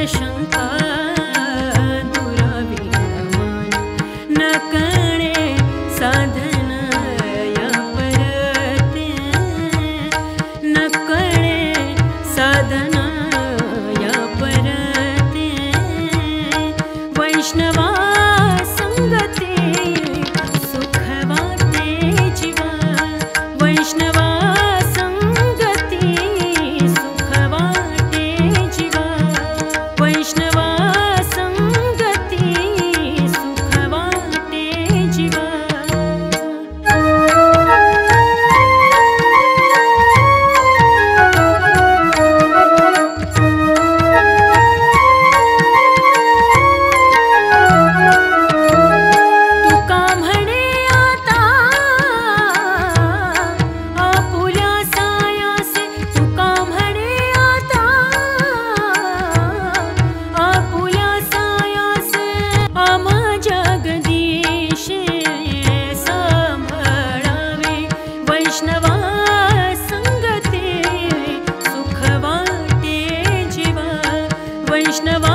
शंका दुरावी न कणे साधन या परते न कणे साधन या परते वैष्णवा संगते सुख वाटे जीवा वैष्णवा संगती सुख वाटे जीवा वैष्णवा संगती सुख वाटे जीवा तुका म्हणे आता आपुल्या सायासे तुका म्हणे आता आपुल्या सायासे आम जगदीशे सांभाळावे वैष्णवा संगते सुख वाटे जीवा वैष्णवा